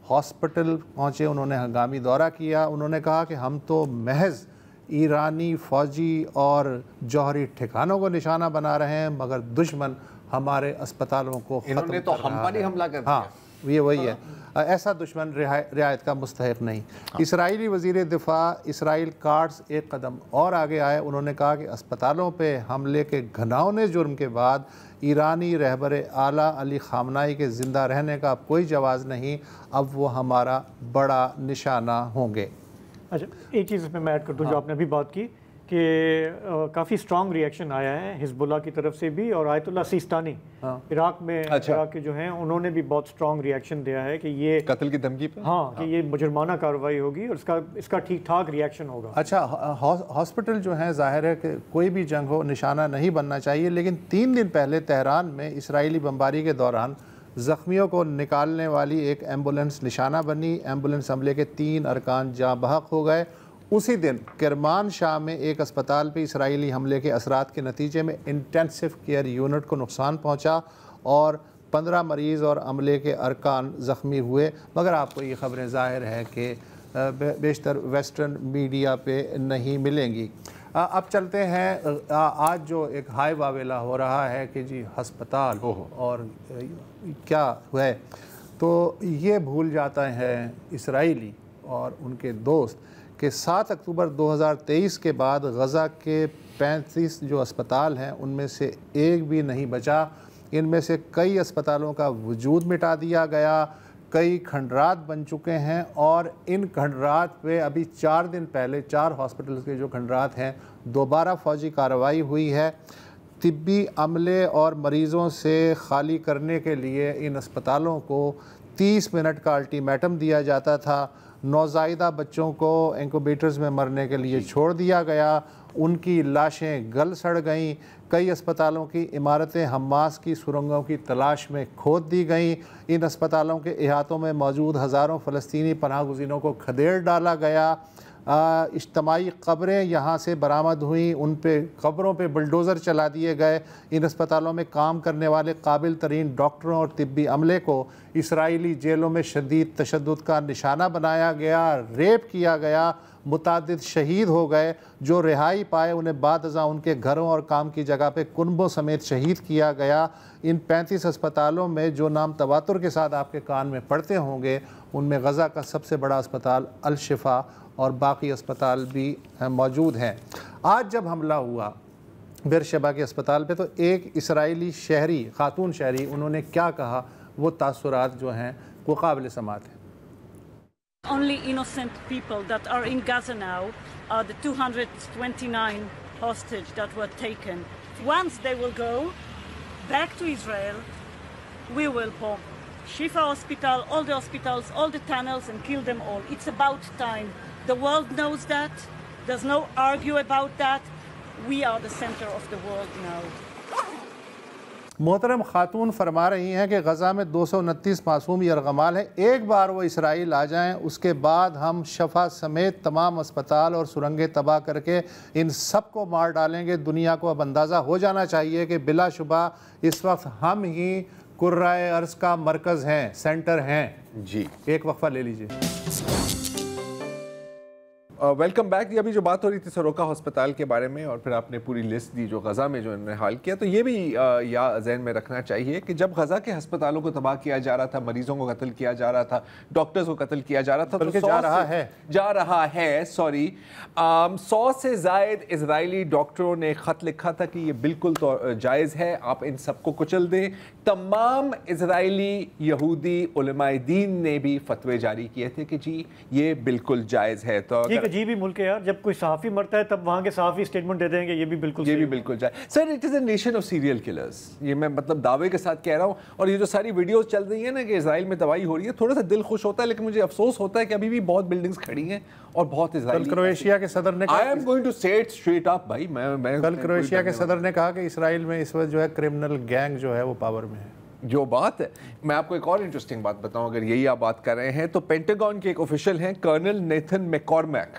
ہاسپٹل پہنچے، انہوں نے ہنگامی دورہ کیا۔ انہوں نے کہا کہ ہم تو محض ایرانی فوجی اور جوہری ٹھکانوں کو نشانہ بنا رہے ہیں، مگر دشمن ہمارے اسپتالوں کو ختم کر رہا ہے۔ انہوں نے تو ہم پر ہی حملہ کر دیا۔ ہاں، یہ وہی ہے، ایسا دشمن رعایت کا مستحق نہیں۔ اسرائیلی وزیر دفاع اسرائیل کاٹس ایک قدم اور آگے آئے، انہوں نے کہا کہ اسپتالوں پہ حملے کے گھناؤنے جرم کے بعد ایرانی رہبر اعلیٰ علی خامنائی کے زندہ رہنے کا اب کوئی جواز نہیں، اب وہ ہمارا بڑا نشانہ ہوں گے۔ اچھا ایک چیز میں ایڈ کر دوں جو آپ نے ابھی بات کی کہ کافی سٹرانگ ریئیکشن آیا ہے حزب اللہ کی طرف سے بھی، اور آیت اللہ سیستانی عراق میں عراق کے جو ہیں انہوں نے بھی بہت سٹرانگ ریئیکشن دیا ہے کہ یہ قتل کی دھمکی پہ، ہاں کہ یہ مجرمانہ کارروائی ہوگی اور اس کا ٹھیک ٹھاک ریئیکشن ہوگا۔ اچھا ہاسپٹل جو ہیں ظاہر ہے کہ کوئی بھی جنگ ہو نشانہ نہیں بننا چاہیے، لیکن 3 دن پہلے تہران میں اسرائیلی بمباری کے دوران زخمیوں کو نکالنے والی ایک ایمبولنس نشانہ بنی، ایمبولنس حملے کے 3 ارکان جاں بحق ہو گئے۔ اسی دن کرمان شاہ میں ایک اسپتال پہ اسرائیلی حملے کے اثرات کے نتیجے میں انٹینسو کیئر یونٹ کو نقصان پہنچا اور 15 مریض اور عملے کے ارکان زخمی ہوئے، مگر آپ کو یہ خبریں ظاہر ہے کہ بیشتر ویسٹرن میڈیا پہ نہیں ملیں گی۔ اب چلتے ہیں، آج جو ایک ہائی واویلا ہو رہا ہے کہ جی ہسپتال اور کیا ہے، تو یہ بھول جاتا ہے اسرائیلی اور ان کے دوست کہ 7 اکتوبر 2023 کے بعد غزہ کے 35 جو اسپتال ہیں ان میں سے ایک بھی نہیں بچا، ان میں سے کئی اسپتالوں کا وجود مٹا دیا گیا، کئی کھنڈرات بن چکے ہیں، اور ان کھنڈرات پہ ابھی 4 دن پہلے 4 ہاسپٹلز کے جو کھنڈرات ہیں دوبارہ فوجی کارروائی ہوئی ہے۔ طبی عملے اور مریضوں سے خالی کرنے کے لیے ان اسپتالوں کو 30 منٹ کا الٹیمیٹم دیا جاتا تھا، نوزائیدہ بچوں کو انکوبیٹرز میں مرنے کے لیے چھوڑ دیا گیا، ان کی لاشیں گل سڑ گئیں، کئی اسپتالوں کی عمارتیں حماس کی سرنگوں کی تلاش میں کھود دی گئیں، ان اسپتالوں کے احاطوں میں موجود ہزاروں فلسطینی پناہ گزینوں کو کھدیڑ ڈالا گیا، اجتماعی قبریں یہاں سے برآمد ہوئیں، ان پہ قبروں پہ بلڈوزر چلا دیے گئے، ان اسپتالوں میں کام کرنے والے قابل ترین ڈاکٹروں اور طبی عملے کو اسرائیلی جیلوں میں شدید تشدد کا نشانہ بنایا گیا، ریپ کیا گیا، متعدد شہید ہو گئے، جو رہائی پائے انہیں بعد ازاں ان کے گھروں اور کام کی جگہ پہ کنبوں سمیت شہید کیا گیا۔ ان 35 اسپتالوں میں جو نام تواتر کے ساتھ آپ کے کان میں پڑتے ہوں گے، ان میں غزہ کا سب سے بڑا اسپتال الشفا اور باقی اسپتال بھی موجود ہیں۔ آج جب حملہ ہوا بیرشبہ کے اسپتال پہ تو ایک اسرائیلی شہری، خاتون شہری، انہوں نے کیا کہا، وہ تاثرات جو ہیں وہ قابل سماعت ہیں۔ Only innocent people that are in Gaza now are the 229 hostage that were taken. Once they will go back to Israel, we will bomb Shifa Hospital, all the hospitals, all the tunnels, and kill them all. It's about time. The world knows that. There's no argue about that. We are the center of the world now. محترم خاتون فرما رہی ہیں کہ غزہ میں 229 معصوم یرغمال ہیں، ایک بار وہ اسرائیل آ جائیں اس کے بعد ہم شفا سمیت تمام اسپتال اور سرنگیں تباہ کر کے ان سب کو مار ڈالیں گے۔ دنیا کو اب اندازہ ہو جانا چاہیے کہ بلا شبہ اس وقت ہم ہی کرۂ ارض کا مرکز ہیں، سینٹر ہیں۔ جی ایک وقفہ لے لیجئے۔ Welcome back. ابھی جو بات ہو رہی تھی سروکا ہسپتال کے بارے میں، اور پھر آپ نے پوری لسٹ دی جو غزہ میں جو انہوں نے حال کیا، تو یہ بھی یا ذہن میں رکھنا چاہیے کہ جب غزہ کے ہسپتالوں کو تباہ کیا جا رہا تھا، مریضوں کو قتل کیا جا رہا تھا، ڈاکٹرز کو قتل کیا جا رہا تھا، بلکہ جا رہا ہے 100 سے زائد اسرائیلی ڈاکٹروں نے خط لکھا تھا کہ یہ بالکل جائز ہے، آپ ان سب کو کچل دیں۔ تمام اسرائیلی یہودی علماء دین نے بھی فتوے جاری کیے تھے کہ جی یہ بالکل جائز ہے۔ تو عجیب ہی ملک ہے یار، جب کوئی صحافی مرتا ہے تب وہاں کے صحافی اسٹیٹمنٹ دے دیں گے یہ بھی بالکل جائے۔ Sir it is a nation of serial killers, یہ میں مطلب دعوے کے ساتھ کہہ رہا ہوں۔ اور یہ جو ساری ویڈیوز چل رہی ہیں نا کہ اسرائیل میں تباہی ہو رہی ہے، تھوڑا سا دل خوش ہوتا ہے، لیکن مجھے افسوس ہوتا ہے کہ ابھی بھی بہت بلڈنگز کھڑی ہیں اور بہت اسرائیلی۔ کرویشیا کے صدر نے آئی ایم گوئنگ ٹو سے اٹ اسٹریٹ اپ بھائی، میں کل کرویشیا کے صدر نے کہا کہ اسرائیل میں اس وقت جو ہے کرمنل گینگ جو ہے وہ پاور میں ہے۔ جو بات ہے، میں آپ کو ایک اور انٹرسٹنگ بات بتاؤں، اگر یہی آپ بات کر رہے ہیں تو پینٹاگون کے ایک آفیشل ہیں کرنل نیتھن میکارمیک،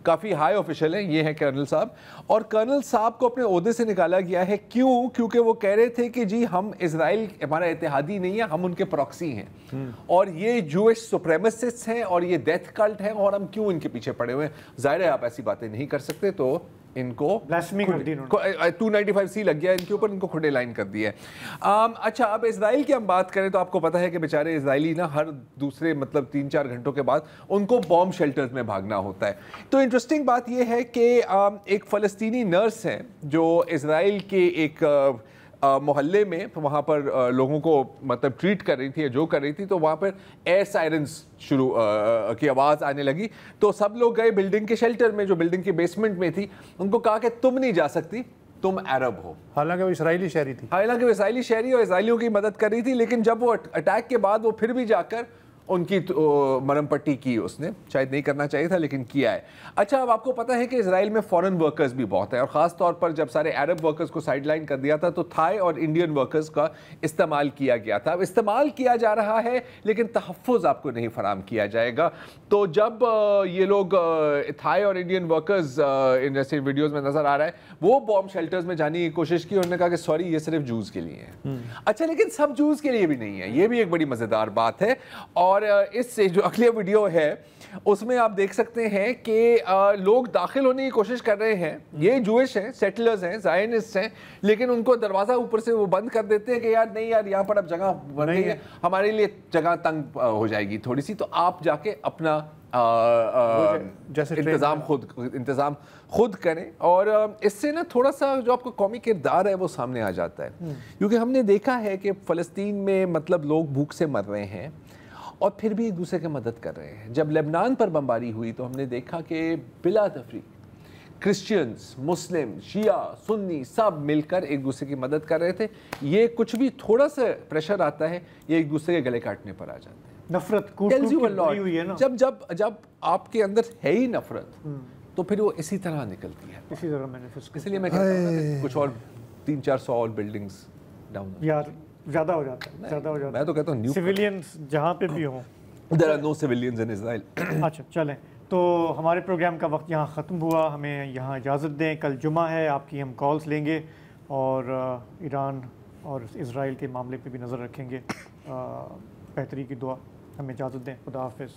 کافی ہائی آفیشل ہیں، یہ ہیں کرنل صاحب، اور کرنل صاحب کو اپنے عہدے سے نکالا گیا ہے۔ کیونکہ وہ کہہ رہے تھے کہ جی ہم اسرائیل ہمارا اتحادی نہیں ہے، ہم ان کے پراکسی ہیں، اور یہ جوئش سپریمسسٹ ہیں اور یہ ڈیتھ کلٹ ہیں، اور ہم کیوں ان کے پیچھے پڑے ہوئے ہیں۔ ظاہر ہے آپ ایسی باتیں نہیں کر سکتے، تو ان کو 295C لگ گیا ان کے اوپر, ان کو کھڈے لائن کر دیا ہے. اچھا اب اسرائیل کی ہم بات کریں تو آپ کو پتہ ہے کہ بیچارے اسرائیلی نا ہر دوسرے مطلب 3-4 گھنٹوں کے بعد ان کو بومب شیلٹرز میں بھاگنا ہوتا ہے. تو انٹرسٹنگ بات یہ ہے کہ ایک فلسطینی نرس ہیں جو اسرائیل کے ایک محلے میں وہاں پر لوگوں کو مطلب ٹریٹ کر رہی تھی یا جو کر رہی تھی, تو وہاں پر ایئر سائرنز شروع کی آواز آنے لگی. تو سب لوگ گئے بلڈنگ کے شیلٹر میں جو بلڈنگ کے بیسمنٹ میں تھی, ان کو کہا کہ تم نہیں جا سکتی, تم عرب ہو. حالانکہ وہ اسرائیلی شہری تھی, حالانکہ وہ اسرائیلی شہری اور اسرائیلیوں کی مدد کر رہی تھی, لیکن جب وہ اٹیک کے بعد وہ پھر بھی جا کر ان کی مرم پٹی کی, اس نے شاید نہیں کرنا چاہیے تھا لیکن کیا ہے. اچھا اب آپ کو پتہ ہے کہ اسرائیل میں فورن ورکرز بھی بہت ہیں, اور خاص طور پر جب سارے عرب ورکرز کو سائیڈ لائن کر دیا تھا تو تھائی اور انڈین ورکرز کا استعمال کیا گیا تھا. اب استعمال کیا جا رہا ہے لیکن تحفظ آپ کو نہیں فراہم کیا جائے گا. تو جب یہ لوگ تھائی اور انڈین ورکرز ان جیسے ویڈیوز میں نظر آ رہا ہے, وہ بومب شیلٹرز میں جانے کی کوشش کی, انہوں نے کہا کہ سوری یہ صرف جوز کے لیے ہے. اچھا لیکن سب جوز کے لیے بھی نہیں ہے, یہ بھی ایک بڑی مزیدار بات ہے. اور اس سے جو اگلی ویڈیو ہے اس میں آپ دیکھ سکتے ہیں کہ لوگ داخل ہونے کی کوشش کر رہے ہیں, یہ جوئش ہیں, سیٹلرز ہیں, زائنسٹ ہیں, لیکن ان کو دروازہ اوپر سے وہ بند کر دیتے ہیں کہ یار نہیں یار یہاں پر اب جگہ بن رہی ہے, ہمارے لیے جگہ تنگ ہو جائے گی تھوڑی سی, تو آپ جا کے اپنا انتظام خود کریں. اور اس سے نا تھوڑا سا جو آپ کا قومی کردار ہے وہ سامنے آ جاتا ہے, کیونکہ ہم نے دیکھا ہے کہ فلسطین میں مطلب لوگ بھوک سے مر رہے ہیں اور پھر بھی ایک دوسرے کی مدد کر رہے ہیں. جب لبنان پر بمباری ہوئی تو ہم نے دیکھا کہ بلا تفریق کرسچنز, مسلم, شیعہ, سنی سب مل کر ایک دوسرے کی مدد کر رہے تھے. یہ کچھ بھی تھوڑا سا پریشر آتا ہے یہ ایک دوسرے کے گلے کاٹنے پر آ جاتے ہیں. نفرت ہوئی ہے نا, جب آپ کے اندر ہے ہی نفرت تو پھر وہ اسی طرح نکلتی ہے. اسی طرح مینیفیسٹ, اس لیے میں کہتا ہوں کچھ اور 300-400 اور بلڈنگز ڈاؤن یار زیادہ ہو جاتا ہے, زیادہ ہو جاتا ہے. میں تو کہتا ہوں سویلینز جہاں پہ بھی ہوں, there are no civilians in Israel. اچھا چلیں, تو ہمارے پروگرام کا وقت یہاں ختم ہوا, ہمیں یہاں اجازت دیں. کل جمعہ ہے, آپ کی ہم کالز لیں گے اور ایران اور اسرائیل کے معاملے پہ بھی نظر رکھیں گے. بہتری کی دعا, ہمیں اجازت دیں. خدا حافظ.